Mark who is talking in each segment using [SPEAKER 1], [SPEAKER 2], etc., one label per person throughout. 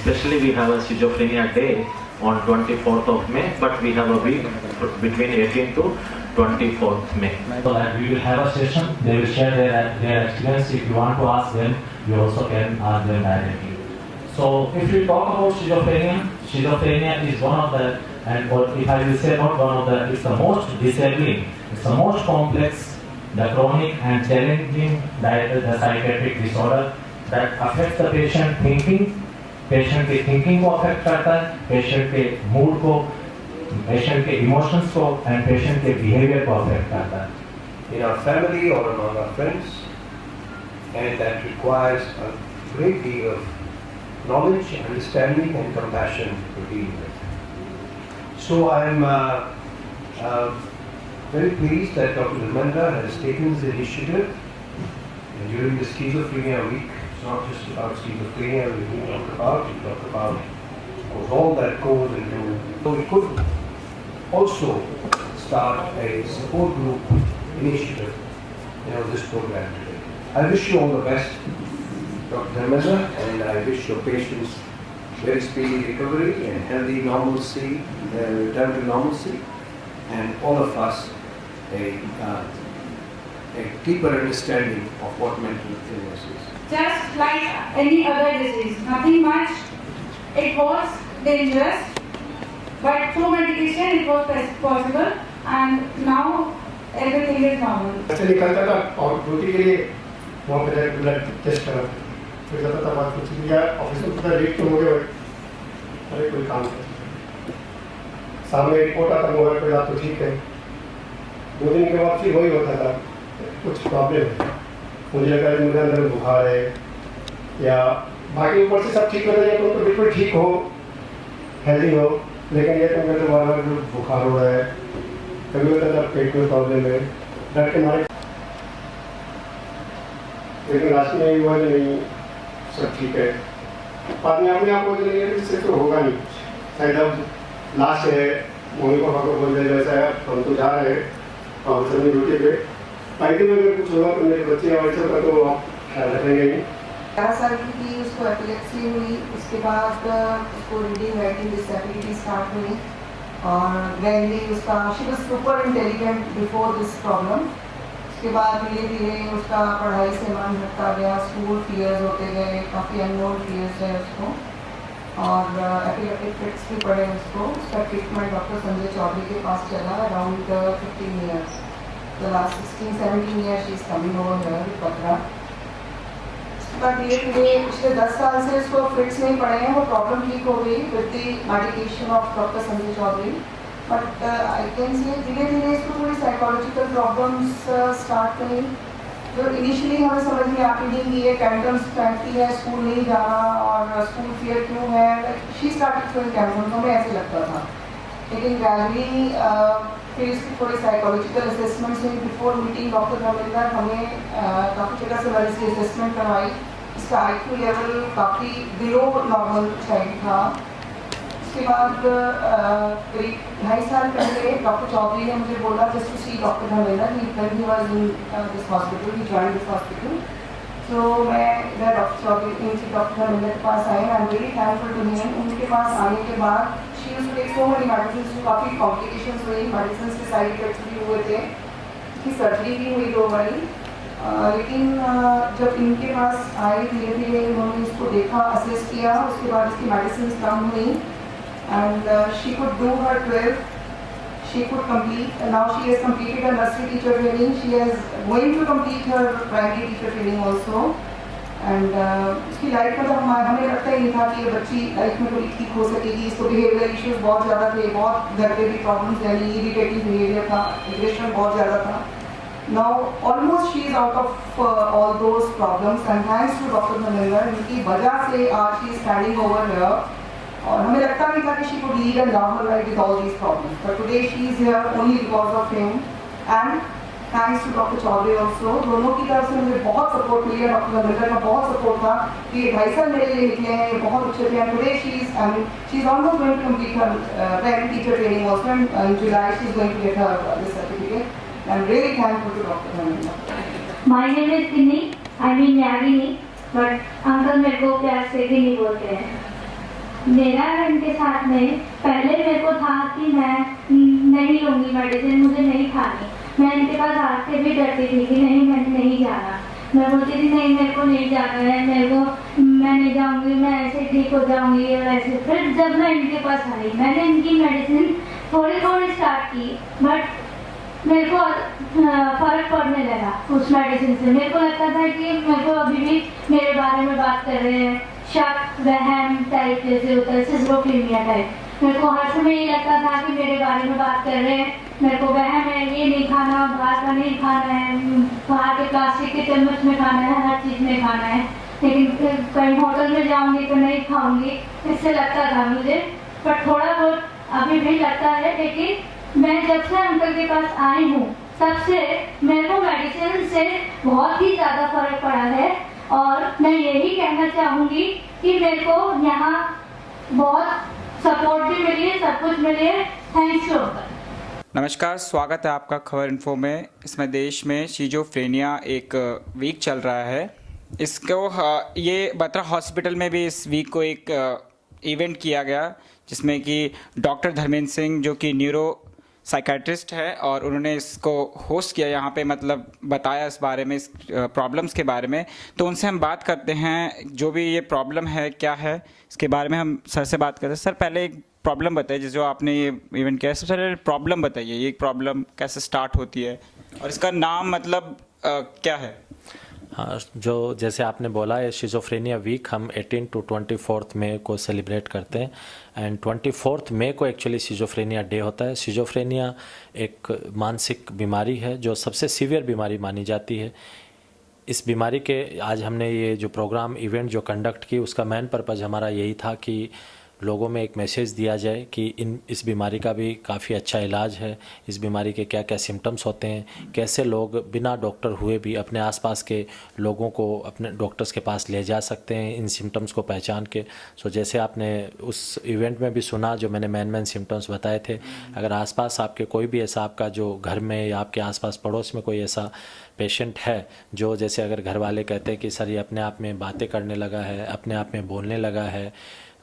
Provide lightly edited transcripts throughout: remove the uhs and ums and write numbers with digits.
[SPEAKER 1] especially we have a schizophrenia day on 24th of May, but we have a week between 18th to 24th May.
[SPEAKER 2] So that we will have a session, they will share their experience. If you want to ask them, you also can ask them directly. So if we talk about schizophrenia is one of the, and if I will say not one of the, it's the most disabling, it's the most complex, the chronic and challenging the psychiatric disorder that affects the patient thinking, patient के thinking को affect करता है, patient के mood को, patient के emotions को and patient के behaviour को अफेक्ट करता है।
[SPEAKER 3] In our family or among our friends, and that requires a great deal of knowledge, understanding and compassion to deal with. So I am very pleased that Dr. Dharmendra has taken this initiative during the Schizophrenia Week. It's not just about schizophrenia we talk about all that goes into. So we could also start a support group initiative, this program today. I wish you all the best, Dr. Dharmendra, and I wish your patients very speedy recovery and healthy normalcy, return to normalcy, and all of us a deeper understanding of what mental illness is.
[SPEAKER 4] Just like any other disease, nothing much. It was dangerous, but through medication it was possible, and now everything is normal.
[SPEAKER 5] ऐसे निकलता था और duty के लिए वहाँ पे जाकर blood test करा, फिर जाता था बात कुछ लिया ऑफिस में पूरा लेट तो हो गया, अरे कोई काम कर सामने रिपोर्ट आता मोबाइल पे तो ठीक है, 2 दिन के बाद फिर वही होता था, कुछ प्रॉब्लम है, मुझे लगा मुझे अंदर बुखार है या बाकी ऊपर से सब ठीक हो जाए तो बिल्कुल ठीक हो, हेल्दी हो, लेकिन ये तो मेरे बार बुखार हो रहा है, कभी होता था पेट में प्रॉब्लम है, डर के मारे, लेकिन लास्ट में ये हुआ नहीं, सब ठीक है, बाद में अपने आप को इससे तो होगा नहीं, शायद अब लास्ट है, मम्मी पापा को बोल दे वैसा है, हम तो जा रहे हैं और सभी ड्यूटी पे, आईटी में अगर कुछ होगा तो मेरे बच्चे और का तो आप ख्याल रखेंगे ही।
[SPEAKER 6] 11 साल की थी, उसको एपिलेप्सी हुई, उसके बाद उसको रीडिंग राइटिंग डिसेबिलिटी स्टार्ट हुई और ग्रैंडली उसका she was super intelligent before this problem. उसके बाद धीरे धीरे उसका पढ़ाई से मन हटता गया, स्कूल फियर्स होते गए, काफ़ी अननोन फियर्स है उसको और एपिलेप्टिक फिट्स भी पड़े उसको। उसका ट्रीटमेंट डॉक्टर संजय चौधरी के पास चला around 15 years. The last 16-17 years she is coming over here with Patra. But धीरे धीरे पिछले 10 साल से उसको फिट्स नहीं पड़े हैं, वो प्रॉब्लम ठीक हो गई with the medication of doctor Sanjay Chaudhary. But I can say धीरे धीरे इसको थोड़ी साइकोलॉजिकल प्रॉब्लम्स स्टार्ट करी, जो इनिशियली हमें समझ में आती नहीं कि ये टेंटम्स फैंकती है, स्कूल नहीं जाना और स्कूल फियर क्यों है, शी स्टार्टेड थ्रोइंग टेंटम्स, हमें ऐसे लगता था। लेकिन ग्रेजुअली फिर इसकी थोड़ी साइकोलॉजिकल असेसमेंट हुई। बिफोर मीटिंग डॉक्टर धर्मेंद्र हमें काफ़ी जगह से मैंने इसकी असेसमेंट करवाई, इसका IQ लेवल काफ़ी बिलो नॉर्मल चाइल्ड था। उसके बाद करीब 2.5 साल पहले डॉक्टर चौधरी ने मुझे बोला just to see doctor Dharmendra, he was in this hospital, he joined this hospital. तो मैं इधर डॉक्टर चौधरी डॉक्टर धर्मेंद्र के पास आई, I am very thankful to him. उनके पास आने के बाद she used to take so many medicine, काफ़ी कॉम्प्लिकेशंस हुई, मेडिसिन के साइड इफेक्ट्स भी हुए थे, इसकी सर्जरी भी हुई 2 बारी। लेकिन जब इनके पास आई धीरे धीरे उन्होंने इसको देखा, असेस किया, उसके बाद इसकी मेडिसिन कम हुई and she could do her 12th, she could complete, now she has completed her nursery teacher training, she is going to complete her primary teacher training also and उसकी लाइफ में तो हमें लगता ही नहीं था कि ये बच्ची लाइफ में थोड़ी ठीक हो सकेगी। इसको बिहेवियर इश्यूज बहुत ज़्यादा थे, बहुत घर पे भी प्रॉब्लम्स यानी इरिटेटिव बिहेवियर था, एग्रेशन बहुत ज़्यादा था। Now almost she is out of all those problems and thanks to Dr. Dharmendra, इनकी वजह से आज she is standing over here और हमें लगता नहीं था कि she could lead a normal life with all these problems, but today she is here only because of him and thanks to Dr. Chaudhary also। दोनों की तरफ से मुझे बहुत सपोर्ट मिली है, डॉक्टर धर्मेंद्र का बहुत सपोर्ट था कि ये 2.5 साल मेरे लिए निकले हैं, बहुत अच्छे थे। Today she is almost going to complete her primary teacher training also and in July she is going to get her this certificate. I am really thankful to Dr. Dharmendra.
[SPEAKER 7] My name is Ginny, I mean Yagini, but uncle मेरे को प्यार से गिनी बोलते हैं। मेरा इनके साथ में पहले मेरे को था कि मैं नहीं लूँगी मेडिसिन, मुझे नहीं खानी। मैं इनके पास आके भी डरती थी कि नहीं मैंने नहीं जाना। मैं बोलती थी नहीं मेरे को नहीं जाना है, मैं नहीं जाऊँगी, मैं ऐसे ठीक हो जाऊँगी और ऐसे। फिर जब मैं इनके पास आई मैंने इनकी मेडिसिन थोड़ी थोड़ी स्टार्ट की, बट मेरे को फर्क पड़ने लगा उस मेडिसिन से। मेरे को लगता था कि मेरे को अभी भी मेरे बारे में बात कर रहे हैं, शक वहम टाइप जैसे होता है, सिज़ोफ्रेनिया टाइप। मेरे को हर समय ये लगता था कि मेरे बारे में बात कर रहे हैं, मेरे को वहम है, ये नहीं खाना, बाहर का नहीं खाना है, बाहर के प्लास्टिक के चम्मच में खाना है, हर चीज़ में खाना है, लेकिन कहीं होटल में जाऊंगी तो नहीं खाऊंगी, इससे लगता था मुझे। पर थोड़ा बहुत अभी भी लगता है, लेकिन मैं जब से अंकल के पास आई हूँ तब से मेरे को मेडिसिन से बहुत ही ज़्यादा फर्क पड़ा है। और मैं यही कहना चाहूँगी कि मेरे को यहाँ बहुत सपोर्ट भी मिली है, सब कुछ मिली है। Thanks to uncle.
[SPEAKER 8] नमस्कार, स्वागत है आपका खबर इन्फो में। इसमें देश में शिजोफ्रेनिया एक वीक चल रहा है। इसको ये बत्रा हॉस्पिटल में भी इस वीक को एक इवेंट किया गया, जिसमें कि डॉक्टर धर्मेंद्र सिंह जो कि न्यूरो साइकेट्रिस्ट है और उन्होंने इसको होस्ट किया यहाँ पे, मतलब बताया इस बारे में, इस प्रॉब्लम्स के बारे में। तो उनसे हम बात करते हैं, जो भी ये प्रॉब्लम है क्या है इसके बारे में हम सर से बात करते हैं। सर पहले एक प्रॉब्लम बताइए, जो आपने ये इवेंट किया है, सबसे पहले प्रॉब्लम बताइए, ये प्रॉब्लम कैसे स्टार्ट होती है और इसका नाम मतलब क्या है?
[SPEAKER 2] हाँ, जो जैसे आपने बोला है शिज़ोफ्रेनिया वीक हम 18 to 24 मई को सेलिब्रेट करते हैं। एंड 24 मई को एक्चुअली शिज़ोफ्रेनिया डे होता है। शिज़ोफ्रेनिया एक मानसिक बीमारी है जो सबसे सीवियर बीमारी मानी जाती है। इस बीमारी के आज हमने ये जो प्रोग्राम इवेंट जो कंडक्ट की, उसका मेन पर्पज़ हमारा यही था कि लोगों में एक मैसेज दिया जाए कि इस बीमारी का भी काफ़ी अच्छा इलाज है, इस बीमारी के क्या क्या सिम्टम्स होते हैं, कैसे लोग बिना डॉक्टर हुए भी अपने आसपास के लोगों को अपने डॉक्टर्स के पास ले जा सकते हैं इन सिम्टम्स को पहचान के। सो जैसे आपने उस इवेंट में भी सुना, जो मैंने मेन सिम्टम्स बताए थे, अगर आसपास आपके कोई भी ऐसा, आपका जो घर में या आपके आसपास पड़ोस में कोई ऐसा पेशेंट है जो जैसे अगर घर वाले कहते हैं कि सर ये अपने आप में बातें करने लगा है, अपने आप में बोलने लगा है,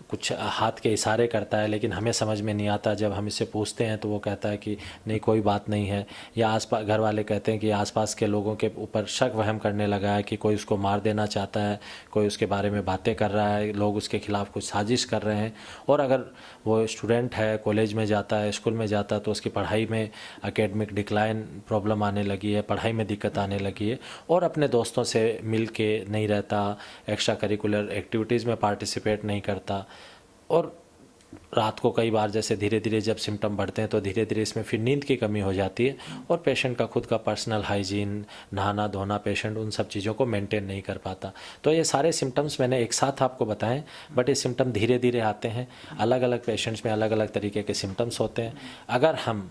[SPEAKER 2] कुछ हाथ के इशारे करता है, लेकिन हमें समझ में नहीं आता, जब हम इससे पूछते हैं तो वो कहता है कि नहीं कोई बात नहीं है, या आसपास घर वाले कहते हैं कि आसपास के लोगों के ऊपर शक वहम करने लगा है कि कोई उसको मार देना चाहता है, कोई उसके बारे में बातें कर रहा है, लोग उसके खिलाफ़ कुछ साजिश कर रहे हैं। और अगर वो स्टूडेंट है, कॉलेज में जाता है, स्कूल में जाता है, तो उसकी पढ़ाई में एकेडमिक डिक्लाइन प्रॉब्लम आने लगी है, पढ़ाई में दिक्कत आने लगी है, और अपने दोस्तों से मिल के नहीं रहता, एक्स्ट्रा करिकुलर एक्टिविटीज़ में पार्टिसिपेट नहीं करता। और रात को कई बार जैसे धीरे धीरे जब सिम्टम बढ़ते हैं तो धीरे धीरे इसमें फिर नींद की कमी हो जाती है, और पेशेंट का खुद का पर्सनल हाइजीन, नहाना धोना, पेशेंट उन सब चीज़ों को मेंटेन नहीं कर पाता। तो ये सारे सिम्टम्स मैंने एक साथ आपको बताएं, बट ये सिम्टम धीरे धीरे आते हैं। अलग अलग पेशेंट्स में अलग अलग तरीके के सिम्टम्स होते हैं। अगर हम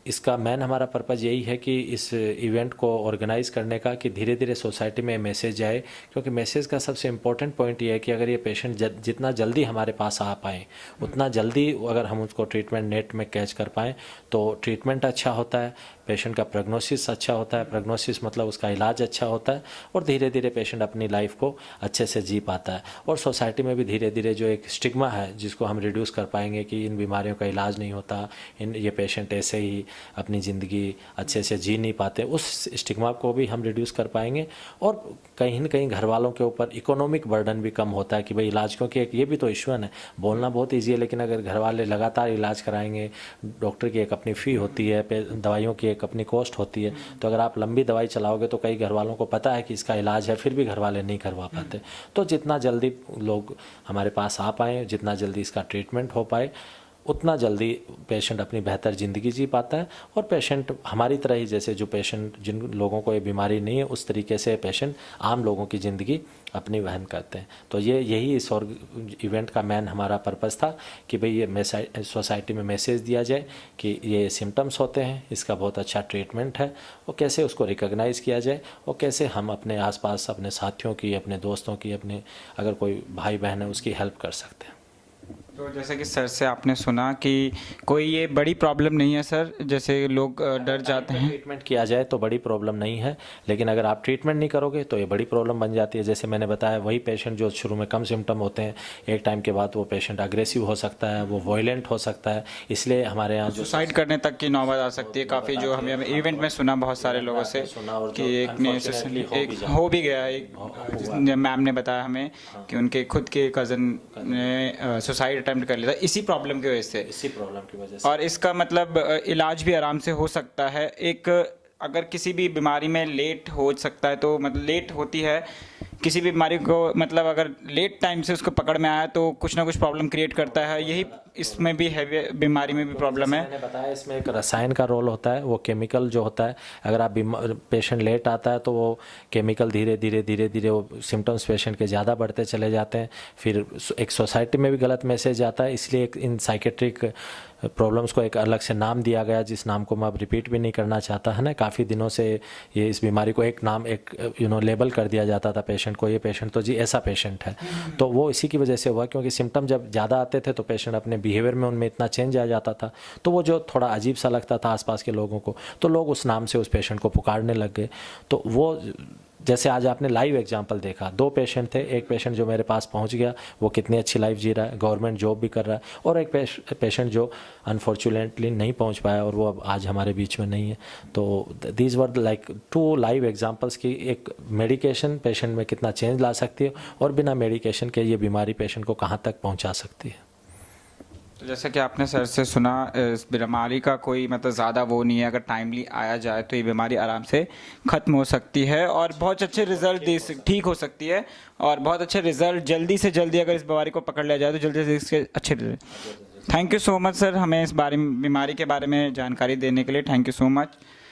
[SPEAKER 2] इसका मेन हमारा पर्पज़ यही है कि इस इवेंट को ऑर्गेनाइज करने का, कि धीरे धीरे सोसाइटी में मैसेज जाए, क्योंकि मैसेज का सबसे इम्पोर्टेंट पॉइंट ये है कि अगर ये पेशेंट जितना जल्दी हमारे पास आ पाएँ, उतना जल्दी अगर हम उसको ट्रीटमेंट नेट में कैच कर पाएँ तो ट्रीटमेंट अच्छा होता है, पेशेंट का प्रोग्नोसिस अच्छा होता है, प्रोग्नोसिस मतलब उसका इलाज अच्छा होता है, और धीरे धीरे पेशेंट अपनी लाइफ को अच्छे से जी पाता है। और सोसाइटी में भी धीरे धीरे जो एक स्टिग्मा है जिसको हम रिड्यूस कर पाएंगे कि इन बीमारियों का इलाज नहीं होता, ये पेशेंट ऐसे ही अपनी ज़िंदगी अच्छे से जी नहीं पाते, उस स्टिग्मा को भी हम रिड्यूस कर पाएंगे। और कहीं न कहीं घर वालों के ऊपर इकोनॉमिक बर्डन भी कम होता है कि भाई इलाज, क्योंकि एक ये भी तो इशू है ना, बोलना बहुत ईजी है, लेकिन अगर घर वाले लगातार इलाज कराएंगे, डॉक्टर की एक अपनी फ़ी होती है, दवाइयों की एक अपनी कॉस्ट होती है, तो अगर आप लंबी दवाई चलाओगे तो कई घर वालों को पता है कि इसका इलाज है, फिर भी घर वाले नहीं करवा पाते। तो जितना जल्दी लोग हमारे पास आ पाएँ, जितना जल्दी इसका ट्रीटमेंट हो पाए, उतना जल्दी पेशेंट अपनी बेहतर ज़िंदगी जी पाता है। और पेशेंट हमारी तरह ही, जैसे जो पेशेंट जिन लोगों को ये बीमारी नहीं है, उस तरीके से पेशेंट आम लोगों की ज़िंदगी अपनी वहन करते हैं। तो यही इस और इवेंट का मेन हमारा पर्पज़ था कि भाई ये सोसाइटी में मैसेज दिया जाए कि ये सिम्टम्स होते हैं, इसका बहुत अच्छा ट्रीटमेंट है, और कैसे उसको रिकॉग्नाइज़ किया जाए, और कैसे हम अपने आसपास अपने साथियों की, अपने दोस्तों की, अपने अगर कोई भाई बहन है उसकी हेल्प कर सकते हैं।
[SPEAKER 8] तो जैसे कि सर से आपने सुना कि कोई ये बड़ी प्रॉब्लम नहीं है सर, जैसे लोग डर जाते हैं।
[SPEAKER 9] ट्रीटमेंट किया जाए तो बड़ी प्रॉब्लम नहीं है, लेकिन अगर आप ट्रीटमेंट नहीं करोगे तो ये बड़ी प्रॉब्लम बन जाती है। जैसे मैंने बताया, वही पेशेंट जो शुरू में कम सिम्टम होते हैं, एक टाइम के बाद वो पेशेंट अग्रेसिव हो सकता है, वो वॉयलेंट हो सकता है। इसलिए हमारे यहाँ जो
[SPEAKER 8] सुसाइड करने तक की नौबत आ सकती है। काफ़ी जो हमें इवेंट में सुना बहुत सारे लोगों से कि एक ने एक हो भी गया, एक मैम ने बताया हमें कि उनके खुद के कज़न ने सुसाइड अटेम्प्ट कर लिया था इसी प्रॉब्लम की वजह से।
[SPEAKER 9] इसी प्रॉब्लम की वजह से।
[SPEAKER 8] और इसका मतलब इलाज भी आराम से हो सकता है। एक अगर किसी भी बीमारी में लेट हो सकता है तो मतलब लेट होती है किसी भी बीमारी को, मतलब अगर लेट टाइम से उसको पकड़ में आया तो कुछ ना कुछ प्रॉब्लम क्रिएट करता है। यही इसमें भी है, बीमारी में भी प्रॉब्लम है।
[SPEAKER 9] मैंने बताया इसमें एक रसायन का रोल होता है, वो केमिकल जो होता है, अगर आप पेशेंट लेट आता है तो वो केमिकल धीरे धीरे वो सिम्टम्स पेशेंट के ज़्यादा बढ़ते चले जाते हैं। फिर एक सोसाइटी में भी गलत मैसेज आता है, इसलिए इन साइकेट्रिक प्रॉब्लम्स को एक अलग से नाम दिया गया, जिस नाम को मैं अब रिपीट भी नहीं करना चाहता है ना। काफ़ी दिनों से ये इस बीमारी को एक नाम, एक लेबल कर दिया जाता था पेशेंट को, ये पेशेंट तो जी ऐसा पेशेंट है। तो वो इसी की वजह से हुआ, क्योंकि सिम्टम जब ज़्यादा आते थे तो पेशेंट अपने बिहेवियर में उनमें इतना चेंज आ जाता था, तो वो जो थोड़ा अजीब सा लगता था आसपास के लोगों को, तो लोग उस नाम से उस पेशेंट को पुकारने लग गए। तो वो जैसे आज आपने लाइव एग्जांपल देखा, 2 पेशेंट थे, एक पेशेंट जो मेरे पास पहुंच गया वो कितनी अच्छी लाइफ जी रहा है, गवर्नमेंट जॉब भी कर रहा है, और एक पेशेंट जो अनफॉर्चुनेटली नहीं पहुंच पाया और वो अब आज हमारे बीच में नहीं है। तो these were like 2 live examples की एक मेडिकेशन पेशेंट में कितना चेंज ला सकती है और बिना मेडिकेशन के ये बीमारी पेशेंट को कहाँ तक पहुँचा सकती है।
[SPEAKER 8] तो जैसा कि आपने सर से सुना, इस बीमारी का कोई मतलब ज़्यादा वो नहीं है। अगर टाइमली आया जाए तो ये बीमारी आराम से ख़त्म हो सकती है और बहुत अच्छे रिजल्ट ठीक हो सकती है, और बहुत अच्छे रिजल्ट जल्दी से जल्दी अगर इस बीमारी को पकड़ लिया जाए तो जल्दी से इसके अच्छे result. Thank you so much sir, हमें इस बीमारी के बारे में जानकारी देने के लिए। Thank you so much.